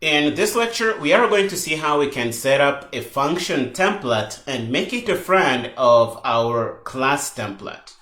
In this lecture, we are going to see how we can set up a function template and make it a friend of our class template.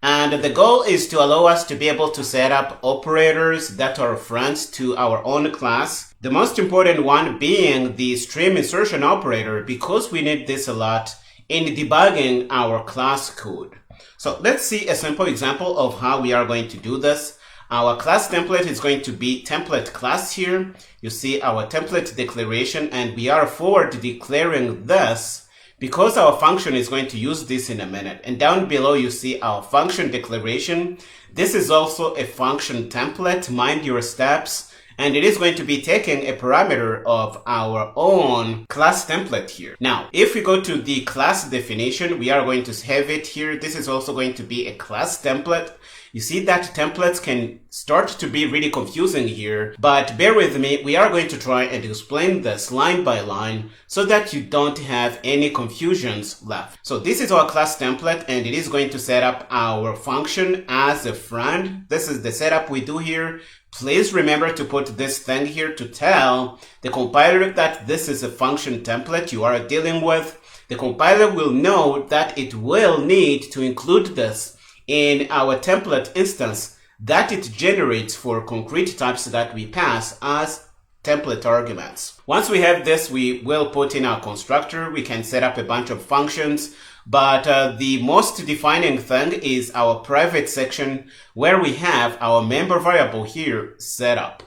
And the goal is to allow us to be able to set up operators that are friends to our own class. The most important one being the stream insertion operator, because we need this a lot in debugging our class code. So let's see a simple example of how we are going to do this. Our class template is going to be template class here. You see our template declaration, and we are forward declaring this because our function is going to use this in a minute. And down below you see our function declaration. This is also a function template, mind your steps, and it is going to be taking a parameter of our own class template here. Now, if we go to the class definition, we are going to have it here. This is also going to be a class template. You see that templates can start to be really confusing here, but bear with me. We are going to try and explain this line by line so that you don't have any confusions left. So this is our class template, and it is going to set up our function as a friend. This is the setup we do here. Please remember to put this thing here to tell the compiler that this is a function template you are dealing with. The compiler will know that it will need to include this in our template instance that it generates for concrete types that we pass as template arguments. Once we have this, we will put in our constructor. We can set up a bunch of functions, but the most defining thing is our private section where we have our member variable here set up.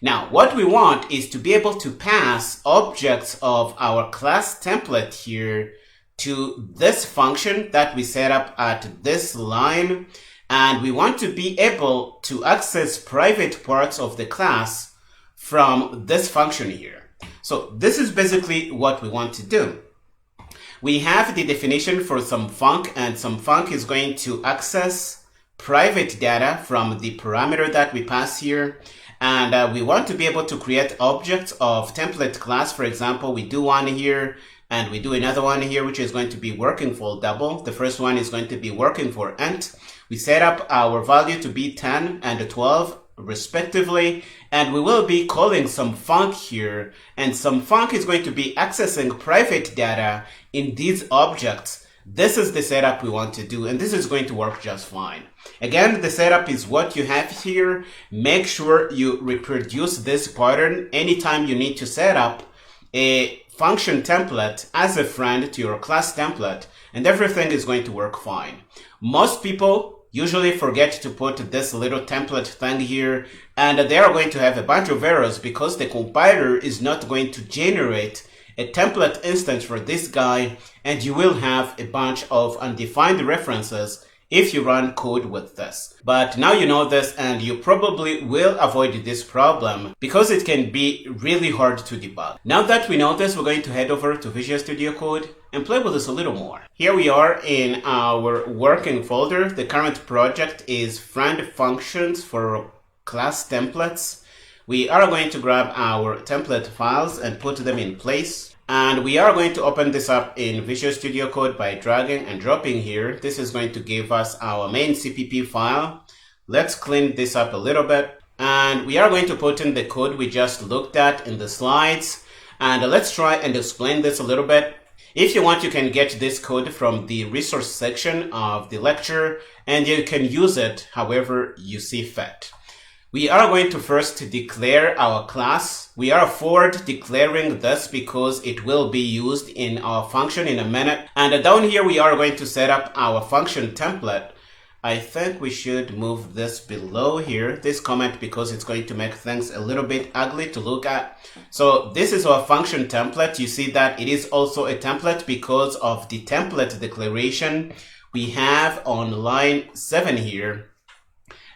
Now, what we want is to be able to pass objects of our class template here to this function that we set up at this line, and we want to be able to access private parts of the class from this function here. So this is basically what we want to do. We have the definition for some func, and some func is going to access private data from the parameter that we pass here. And we want to be able to create objects of template class. For example, we do one here, and we do another one here, which is going to be working for double. The first one is going to be working for int. We set up our value to be 10 and 12 respectively, and we will be calling some func here, and some func is going to be accessing private data in these objects. This is the setup we want to do, and this is going to work just fine. Again, the setup is what you have here. Make sure you reproduce this pattern anytime you need to set up a function template as a friend to your class template, and everything is going to work fine. Most people usually forget to put this little template thing here, and they are going to have a bunch of errors because the compiler is not going to generate a template instance for this guy, and you will have a bunch of undefined references if you run code with this. But now you know this, and you probably will avoid this problem because it can be really hard to debug. Now that we know this, we're going to head over to Visual Studio Code and play with this a little more. Here we are in our working folder. The current project is friend functions for class templates. We are going to grab our template files and put them in place. And we are going to open this up in Visual Studio Code by dragging and dropping here. This is going to give us our main CPP file. Let's clean this up a little bit. And we are going to put in the code we just looked at in the slides. And let's try and explain this a little bit. If you want, you can get this code from the resource section of the lecture, and you can use it however you see fit. We are going to first declare our class. We are forward declaring this because it will be used in our function in a minute. And down here, we are going to set up our function template. I think we should move this below here, this comment, because it's going to make things a little bit ugly to look at. So this is our function template. You see that it is also a template because of the template declaration we have on line 7 here.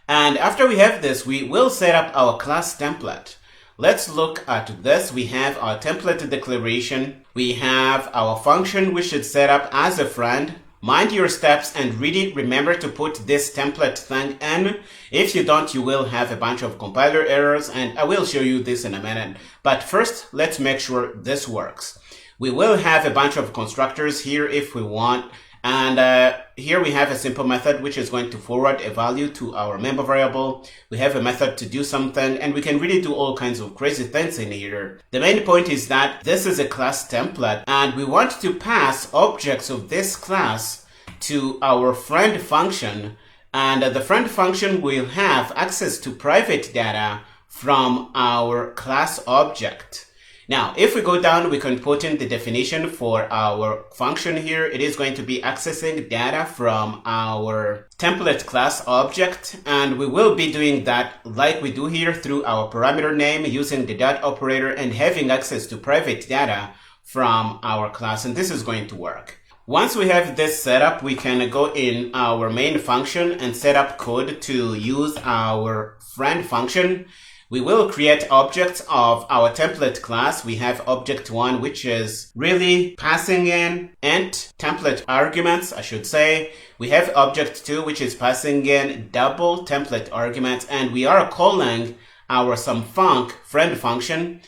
And after we have this, we will set up our class template. Let's look at this. We have our template declaration. We have our function we should set up as a friend. Mind your steps and really remember to put this template thing in. If you don't, you will have a bunch of compiler errors, and I will show you this in a minute. But first, let's make sure this works. We will have a bunch of constructors here if we want, And here we have a simple method which is going to forward a value to our member variable. We have a method to do something, and we can really do all kinds of crazy things in here. The main point is that this is a class template, and we want to pass objects of this class to our friend function, and the friend function will have access to private data from our class object. Now, if we go down, we can put in the definition for our function here. It is going to be accessing data from our template class object, and we will be doing that like we do here through our parameter name using the dot operator and having access to private data from our class, and this is going to work. Once we have this set up, we can go in our main function and set up code to use our friend function. We will create objects of our template class. We have object 1, which is really passing in int template arguments, I should say. We have object 2, which is passing in double template arguments, and we are calling our SumFunc friend function.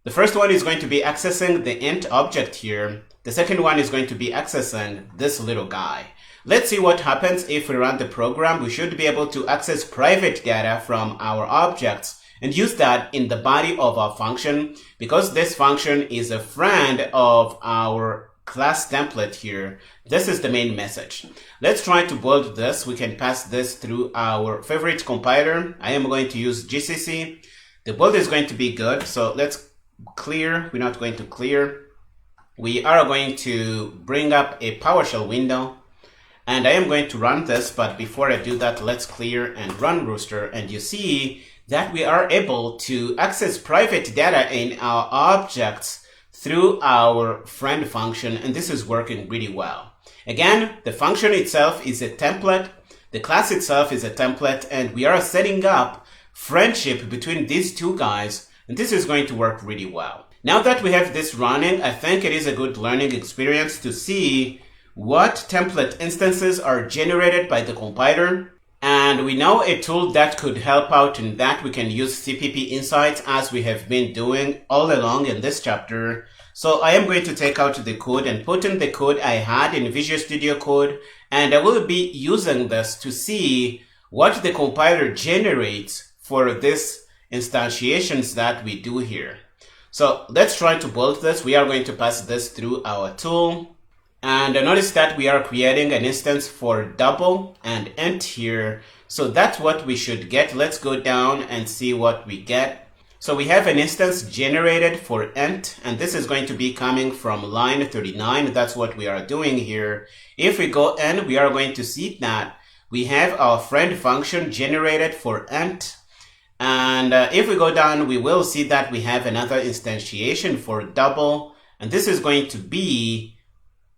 The first one is going to be accessing the int object here. The second one is going to be accessing this little guy. Let's see what happens if we run the program. We should be able to access private data from our objects and use that in the body of our function, because this function is a friend of our class template here. This is the main message. Let's try to build this. We can pass this through our favorite compiler. I am going to use GCC. The build is going to be good. So let's clear. We're not going to clear. We are going to bring up a PowerShell window, and I am going to run this. But before I do that, let's clear and run Rooster, and you see that we are able to access private data in our objects through our friend function, and this is working really well. Again, the function itself is a template, the class itself is a template, and we are setting up friendship between these two guys, and this is going to work really well. Now that we have this running, I think it is a good learning experience to see what template instances are generated by the compiler. And we know a tool that could help out in that. We can use CPP Insights as we have been doing all along in this chapter. So I am going to take out the code and put in the code I had in Visual Studio Code, and I will be using this to see what the compiler generates for these instantiations that we do here. So let's try to build this. We are going to pass this through our tool. And notice that we are creating an instance for double and int here. So that's what we should get. Let's go down and see what we get. So we have an instance generated for int, and this is going to be coming from line 39. That's what we are doing here. If we go in, we are going to see that we have our friend function generated for int. And if we go down, we will see that we have another instantiation for double. And this is going to be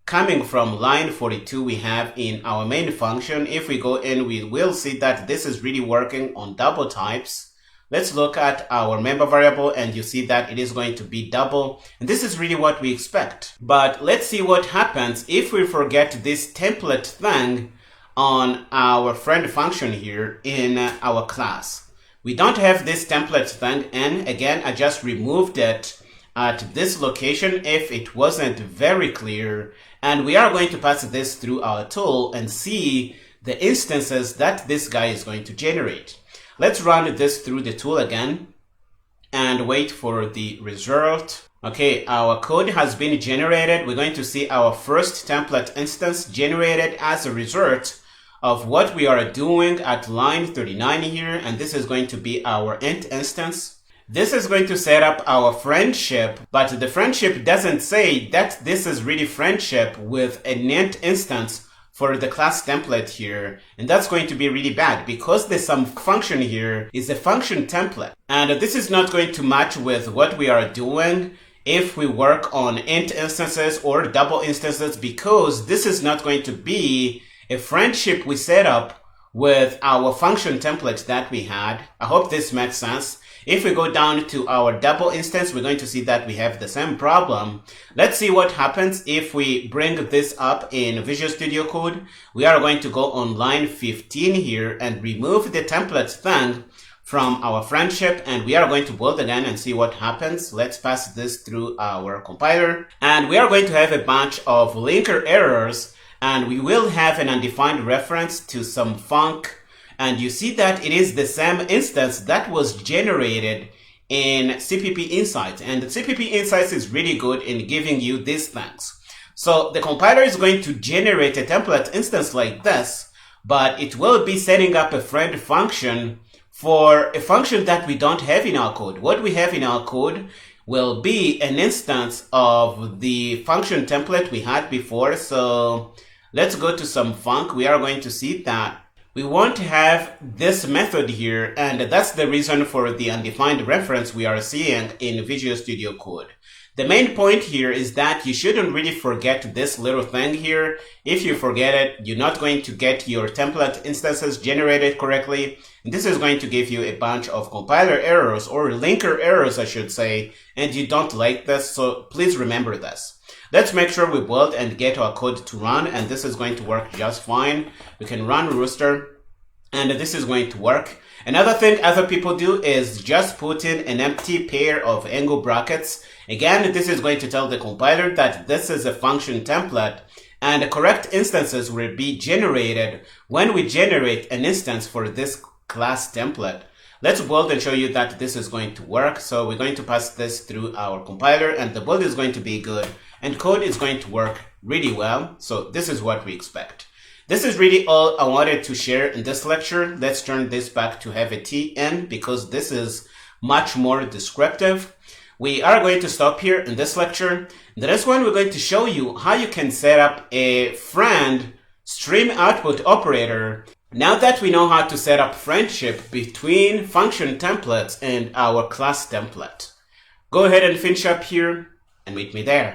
coming from line 42 we have in our main function. If we go in, we will see that this is really working on double types. Let's look at our member variable, and you see that it is going to be double. And this is really what we expect. But let's see what happens if we forget this template thing on our friend function here in our class. We don't have this template thing, and again, I just removed it at this location if it wasn't very clear. And we are going to pass this through our tool and see the instances that this guy is going to generate. Let's run this through the tool again and wait for the result. Okay, our code has been generated. We're going to see our first template instance generated as a result of what we are doing at line 39 here. And this is going to be our int instance. This is going to set up our friendship, but the friendship doesn't say that this is really friendship with an int instance for the class template here. And that's going to be really bad because the sum function here is a function template. And this is not going to match with what we are doing if we work on int instances or double instances, because this is not going to be a friendship we set up with our function template that we had. I hope this makes sense. If we go down to our double instance, we're going to see that we have the same problem. Let's see what happens if we bring this up in Visual Studio Code. We are going to go on line 15 here and remove the template thing from our friendship, and we are going to build again and see what happens. Let's pass this through our compiler, and we are going to have a bunch of linker errors. and we will have an undefined reference to some func, and you see that it is the same instance that was generated in CPP Insights, and CPP Insights is really good in giving you these things. So the compiler is going to generate a template instance like this, but it will be setting up a friend function for a function that we don't have in our code. What we have in our code will be an instance of the function template we had before. So let's go to some func. We are going to see that we want to have this method here, and that's the reason for the undefined reference we are seeing in Visual Studio Code. The main point here is that you shouldn't really forget this little thing here. If you forget it, you're not going to get your template instances generated correctly. And this is going to give you a bunch of compiler errors, or linker errors, I should say, and you don't like this, so please remember this. Let's make sure we build and get our code to run, and this is going to work just fine. We can run Rooster, and this is going to work. Another thing other people do is just put in an empty pair of angle brackets. Again, this is going to tell the compiler that this is a function template, and the correct instances will be generated when we generate an instance for this class template. Let's build and show you that this is going to work. So we're going to pass this through our compiler, and the build is going to be good, and code is going to work really well. So this is what we expect. This is really all I wanted to share in this lecture. Let's turn this back to have a TN because this is much more descriptive. We are going to stop here in this lecture. In the next one, we're going to show you how you can set up a friend stream output operator. Now that we know how to set up friendship between function templates and our class template, go ahead and finish up here and meet me there.